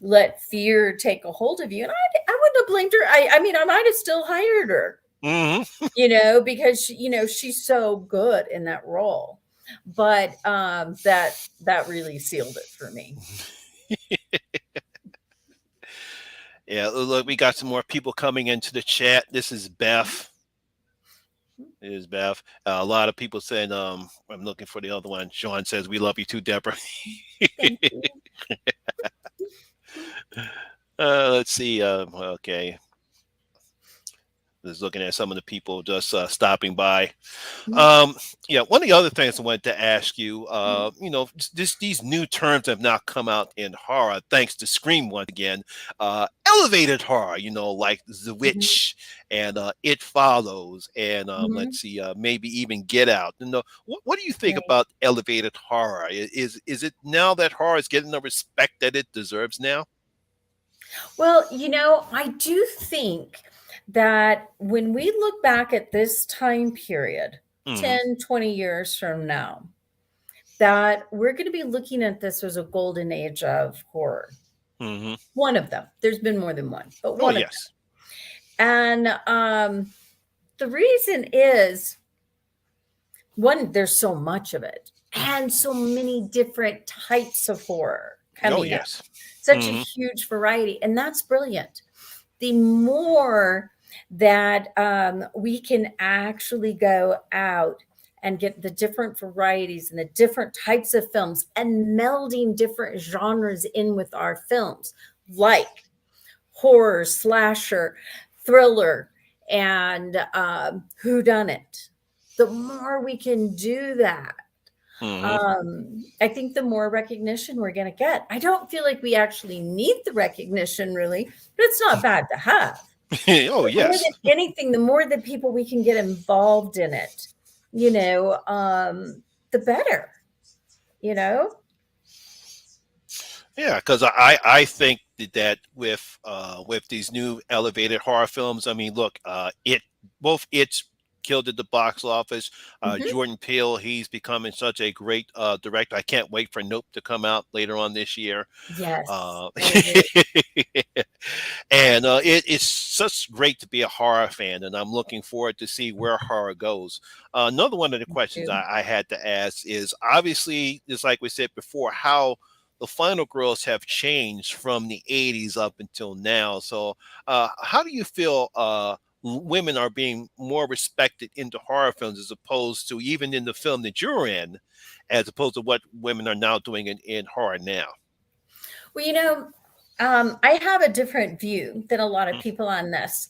let fear take a hold of you. And I wouldn't have blamed her. I mean, I might have still hired her, Mm-hmm. because she's so good in that role. But that really sealed it for me. Yeah, look, we got some more people coming into the chat. This is Beth. It is Beth. A lot of people saying, I'm looking for the other one. Sean says, we love you too, Deborah. Thank you. Let's see. Okay. Just looking at some of the people just stopping by. Yeah, one of the other things I wanted to ask you, these new terms have now come out in horror, thanks to Scream once again. Elevated horror, like The Mhm, Witch and It Follows, and mhm. let's see, maybe even Get Out. What do you think Right. about elevated horror? Is it now that horror is getting the respect that it deserves now? Well, I do think that when we look back at this time period, Hmm. 10, 20 years from now, that we're going to be looking at this as a golden age of horror. Hmm. One of them. There's been more than one, but Oh one of yes. them. And the reason is one, there's so much of it and so many different types of horror Oh coming up. yes. Such a Hmm. huge variety. And that's brilliant. The more that we can actually go out and get the different varieties and the different types of films and melding different genres in with our films, like horror, slasher, thriller, and whodunit. The more we can do that, Hmm. I think the more recognition we're going to get. I don't feel like we actually need the recognition, really, but it's not bad to have. Oh But more yes. than anything, the more that people we can get involved in it, the better, you know? Yeah, because I think that with these new elevated horror films, I mean, look, it's killed at the box office. Mhm. Jordan Peele, he's becoming such a great director. I can't wait for Nope to come out later on this year. Yes, Uh, I agree. and it's such great to be a horror fan, and I'm looking forward to see where horror goes. Another one of the Me questions too. I had to ask is obviously, just like we said before, how the final girls have changed from the 80s up until now. So, how do you feel women are being more respected into horror films as opposed to even in the film that you're in, as opposed to what women are now doing in horror now? Well, I have a different view than a lot of people on this.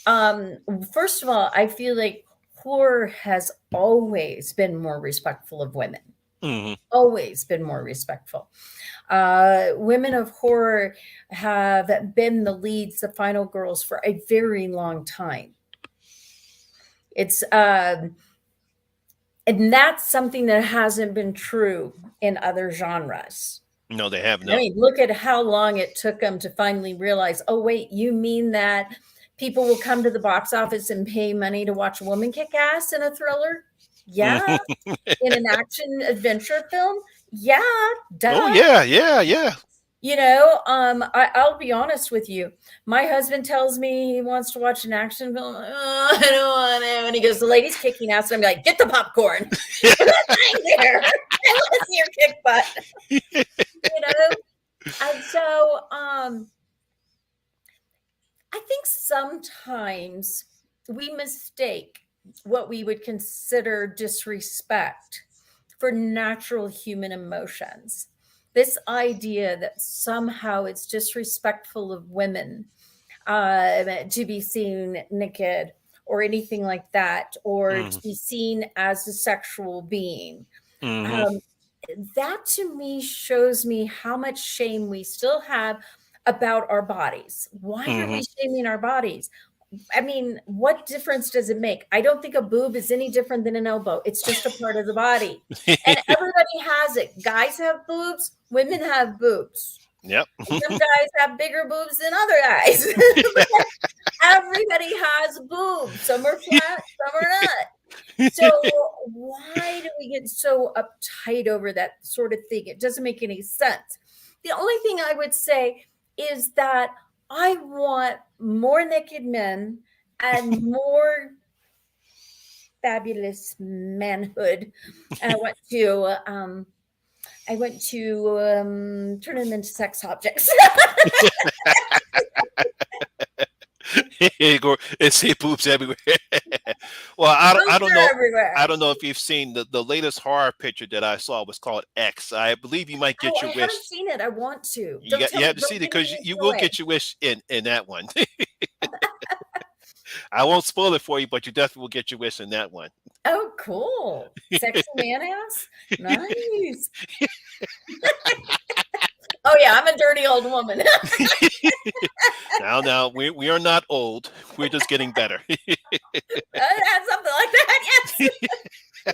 Um, First of all, I feel like horror has always been more respectful of women, Mm-hmm. always been more respectful. Women of horror have been the leads, the final girls for a very long time. It's and that's something that hasn't been true in other genres. No, they have I no. mean, look at how long it took them to finally realize, oh, wait, you mean that people will come to the box office and pay money to watch a woman kick ass in a thriller? Yeah. In an action adventure film? Yeah, Oh duh. yeah, yeah, yeah. I'll be honest with you. My husband tells me he wants to watch an action film. Oh, I don't want to. And he goes, the lady's kicking ass. And I'm like, get the popcorn. I'm not lying there. I want to see her kick butt. And so I think sometimes we mistake what we would consider disrespect for natural human emotions. This idea that somehow it's disrespectful of women to be seen naked or anything like that, or to Mhm. be seen as a sexual being. Mhm. Um, that to me shows me how much shame we still have about our bodies. Why are we Mhm. shaming our bodies? I mean, what difference does it make? I don't think a boob is any different than an elbow. It's just a part of the body. And everybody has it. Guys have boobs, women have boobs. Yep. And some guys have bigger boobs than other guys. Everybody has boobs. Some are flat, some are not. So why do we get so uptight over that sort of thing? It doesn't make any sense. The only thing I would say is that I want more naked men and more fabulous manhood. I want to turn them into sex objects. Go and see boobs everywhere. Well, I Boobs don't are know. everywhere. I don't know if you've seen the latest horror picture that I saw was called X. I believe you might Oh, get I your haven't wish. seen it. I want to. You got you have to see Don't it give because me you anything will away. get your wish in that one. I won't spoil it for you, but you definitely will get your wish in that one. Oh, cool. Sexy man ass? Nice. Oh, yeah, I'm a dirty old woman. Now we are not old. We're just getting better. Something like that, yes. I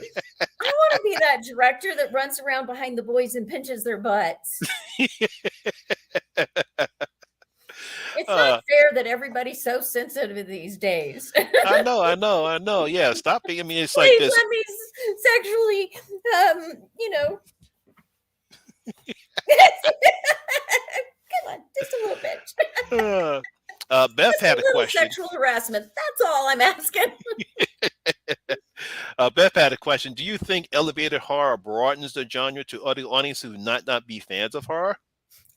want to be that director that runs around behind the boys and pinches their butts. It's not uh, fair that everybody's so sensitive these days. I know. Yeah, stop being. I mean, it's like Please this. let me sexually, you know. Come on, just a little bit. Uh, Beth Just a had a little question. sexual harassment. That's all I'm asking. Beth had a question. Do you think elevated horror broadens the genre to other audiences who might not be fans of horror?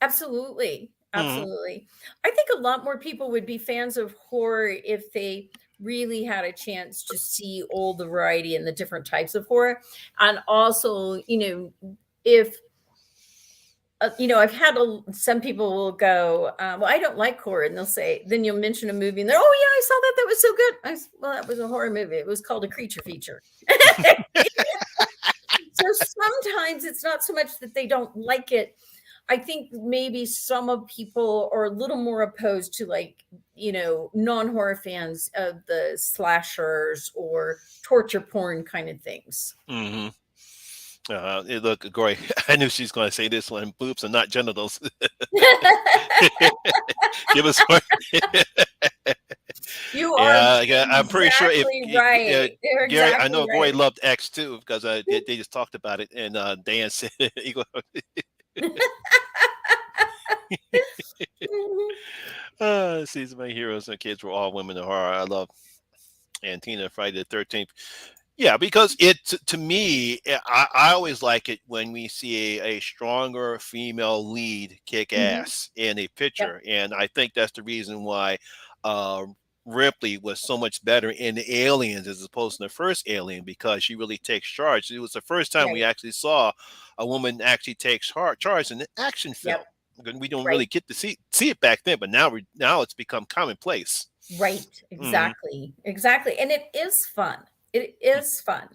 Absolutely. Hmm. Absolutely. I think a lot more people would be fans of horror if they really had a chance to see all the variety and the different types of horror. And also, if I've had some people will go, well, I don't like horror, and they'll say, then you'll mention a movie, and they're, oh yeah, I saw that. That was so good. Well, that was a horror movie. It was called a creature feature. So sometimes it's not so much that they don't like it. I think maybe some of people are a little more opposed to, like, non-horror fans of the slashers or torture porn kind of things. Hmm. Look, Gory, I knew she's going to say this one. Boobs are not genitals. Give us more. You are Yeah, yeah, I'm pretty sure if exactly right. You're Gary, I exactly know Gory right. loved X too because they just talked about it and Dan said, "Season my heroes and kids were all women in horror. I love Antina Friday the 13th." Yeah, because to me, I always like it when we see a stronger female lead kick Mhm. ass in a Yep, picture, and I think that's the reason why uh, Ripley was so much better in the Aliens as opposed to the first Alien because she really takes charge. It was the first time we right. actually saw a woman actually takes charge in an action Yep, film. We don't right. really get to see it back then, but now it's become commonplace. Right, Hmm. exactly, exactly, and it is fun. It is fun,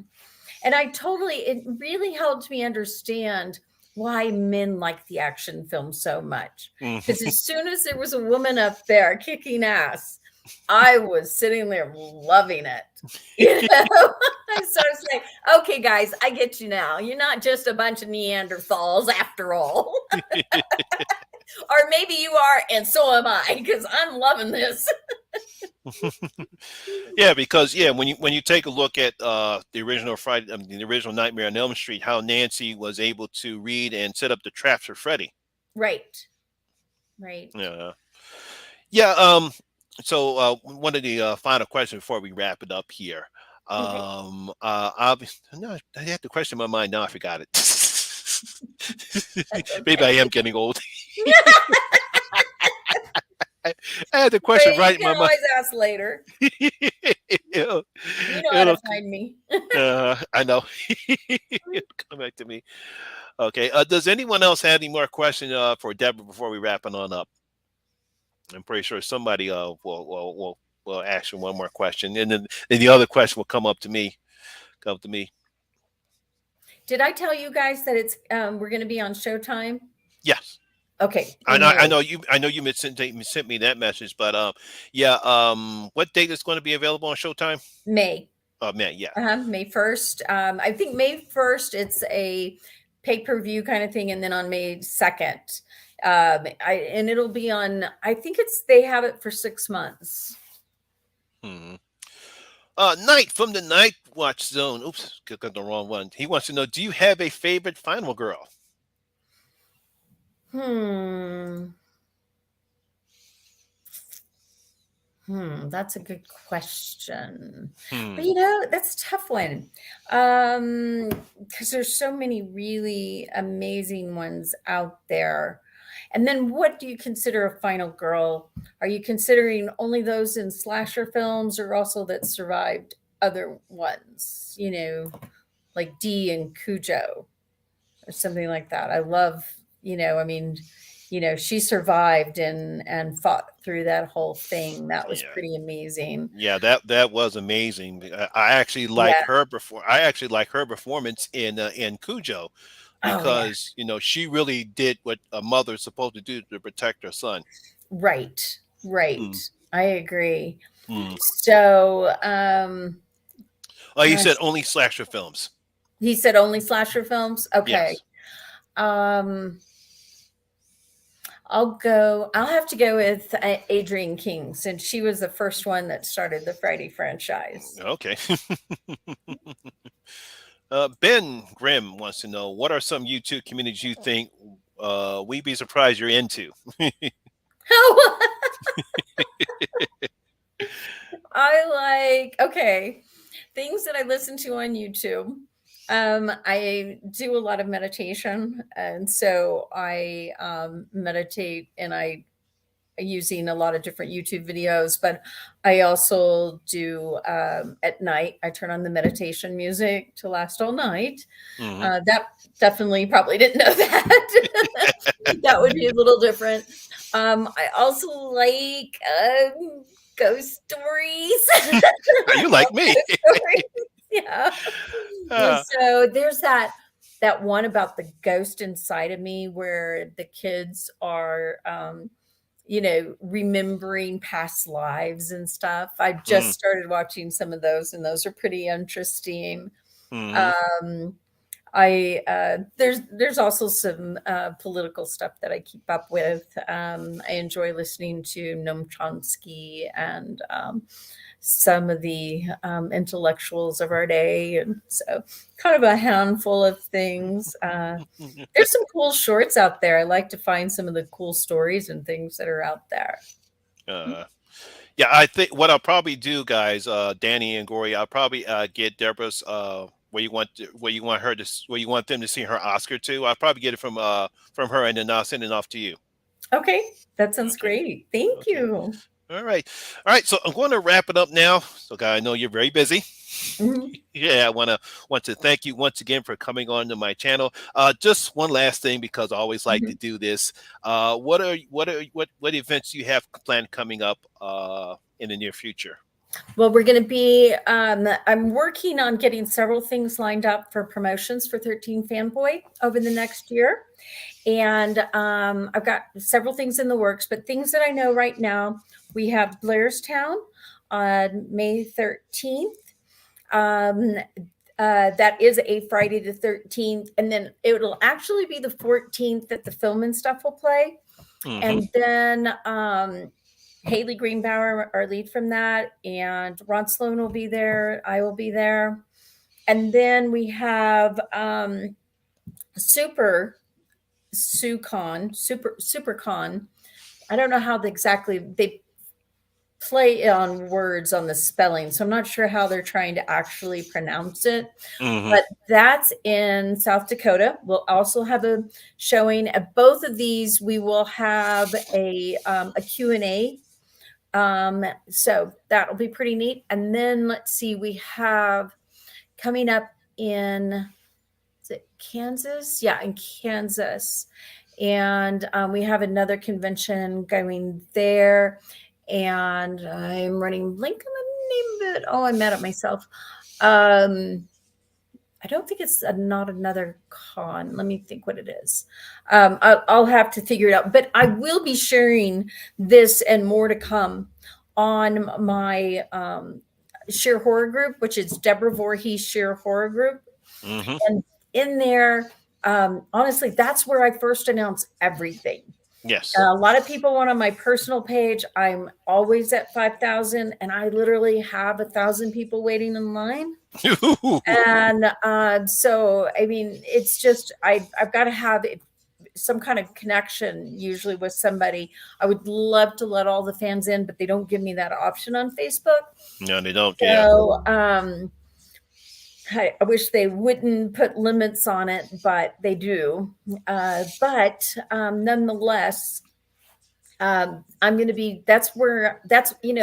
and it really helped me understand why men like the action film so much. Hmm. Because as soon as there was a woman up there kicking ass, I was sitting there loving it. I started saying, "Okay, guys, I get you now. You're not just a bunch of Neanderthals after all." Or maybe you are, and so am I, because I'm loving this. Yeah, because when you take a look at the original Friday, I mean, the original Nightmare on Elm Street, how Nancy was able to read and set up the traps for Freddy. Right. Right. Yeah. Yeah. So one of the final questions before we wrap it up here. Okay. Obviously, no, I had the question in my mind. Now I forgot it. That's Maybe I okay. am getting old. I, I had the But question you right in can my mind. always ask later. it'll, You know how to it'll, find me. I know. It'll come back to me. Okay. Does anyone else have any more questions for Deborah before we wrap it on up? I'm pretty sure somebody will ask you one more question, and then the other question will come up to me. Come to me. Did I tell you guys that it's we're going to be on Showtime? Yes. Okay, I in know. I May. know you. I know you sent me that message, but yeah. What date is going to be available on Showtime? May. Oh man, yeah. May 1st. I think May 1st it's a pay-per-view kind of thing, and then on May 2nd. And it'll be on, I think it's they have it for 6 months. Hmm. Knight from the Night Watch Zone. Oops, got the wrong one. He wants to know: do you have a favorite final girl? Hmm. That's a good question. But Hmm. that's a tough one. Because there's so many really amazing ones out there. And then what do you consider a final girl? Are you considering only those in slasher films or also that survived other ones? Like Dee and Cujo or something like that. I love, I mean, she survived and fought through that whole thing. That was Yeah. pretty amazing. Yeah, that was amazing. I actually like Yeah. her before. I actually like her performance in Cujo, Oh yeah. because she really did what a mother's supposed to do to protect her son. Right. Right. Mm, I agree. mm. So, Oh, you said gosh, only slasher films. he said only slasher films. Okay. Yes. Um, I'll have to go with Adrienne King since she was the first one that started the Friday franchise. Okay. Ben Grimm wants to know, what are some YouTube communities you think we'd be surprised you're into? Okay, things that I listen to on YouTube. I do a lot of meditation, and so I meditate, and I using a lot of different YouTube videos, but I also do at night. I turn on the meditation music to last all night. Hmm. That definitely probably didn't know that. That would be a little different. I also like ghost stories. You Love like me? ghost stories. Yeah. uh, So there's that one about the ghost inside of me where the kids are remembering past lives and stuff. I just mm, started watching some of those, and those are pretty interesting. hmm. Um, there's also some political stuff that I keep up with. I enjoy listening to Noam Chomsky and some of the intellectuals of our day, and so kind of a handful of things. There's some cool shorts out there. I like to find some of the cool stories and things that are out there. uh, yeah, I think what I'll probably do, guys, Danny and Gory, I'll probably get Deborah's where you want them to see her Oscar too. I'll probably get it from her, and then I'll send it off to you. Okay, that sounds Okay. great. Thank Okay. you. All right. All right. So I'm going to wrap it up now. So, guy, I know you're very busy. Mhm, Yeah, I want to thank you once again for coming on to my channel. Just one last thing, because I always like to mhm. do this. What events do you have planned coming up in the near future? Well, we're going to be, I'm working on getting several things lined up for promotions for 13 Fanboy over the next year. And I've got several things in the works, but things that I know right now, we have Blairstown on May 13th. Um, that is a Friday the 13th. And then it'll actually be the 14th that the Fellman stuff will play. Hmm. And then Haley Greenbauer, our lead from that, and Ron Sloan will be there. I will be there. And then we have Supercon I don't know how exactly they play on words on the spelling, so I'm not sure how they're trying to actually pronounce it. Hmm. But that's in South Dakota. We'll also have a showing at both of these. We will have a Q&A. So that'll be pretty neat. And then let's see, we have coming up in, is it Kansas? Yeah, in Kansas. And we have another convention going there. And I'm running blank on the name of it. Oh, I'm mad at myself. I don't think it's not another con. Let me think what it is. I'll have to figure it out. But I will be sharing this and more to come on my Share Horror group, which is Deborah Voorhees Share Horror group. Hmm. And in there, honestly, that's where I first announce everything. Yes. A lot of people went on my personal page. I'm always at 5,000, and I literally have 1,000 people waiting in line. And so, I mean, it's just I've got to have some kind of connection, usually with somebody. I would love to let all the fans in, but they don't give me that option on Facebook. No, they don't. Yeah. So, I wish they wouldn't put limits on it, but they do. But nonetheless, I'm going to be, that's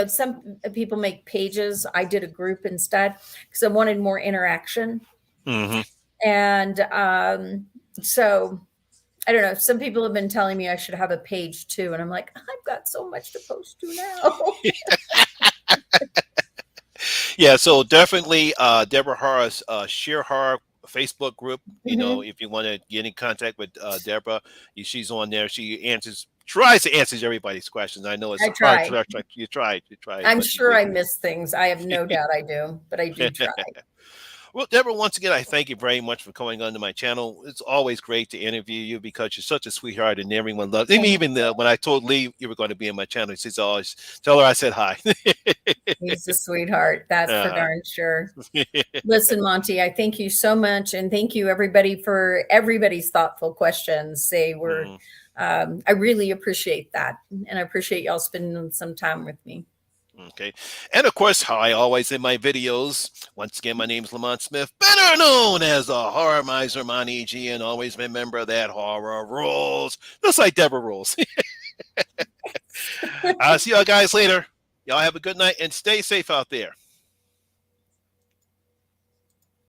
some people make pages. I did a group instead because I wanted more interaction. Hmm. And so I don't know. Some people have been telling me I should have a page too. And I'm like, I've got so much to post to now. Yeah, so definitely Deborahs Share Horror Facebook group. You know, Mhm. if you want to get in contact with Deborah, she's on there. She tries to answer everybody's questions. I know it's I hard. try. You try, I'm but you sure do. I miss things. I have no doubt I do, but I do try. Well, Deborah, once again, I thank you very much for coming onto my channel. It's always great to interview you because you're such a sweetheart and everyone loves. I mean, Thank even you. when I told Lee you were going to be in my channel, he says, "Always tell her I said hi." He's a sweetheart. That's for uh, darn sure. Listen, Monty, I thank you so much. And thank you everybody for everybody's thoughtful questions. They were, mm. I really appreciate that. And I appreciate y'all spending some time with me. Okay. And of course, how I always in my videos, once again, my name is Lamont Smith, better known as the Horror Miser Monty G, and always remember that horror rules, just like Deborah rules. I'll see y'all guys later. Y'all have a good night and stay safe out there.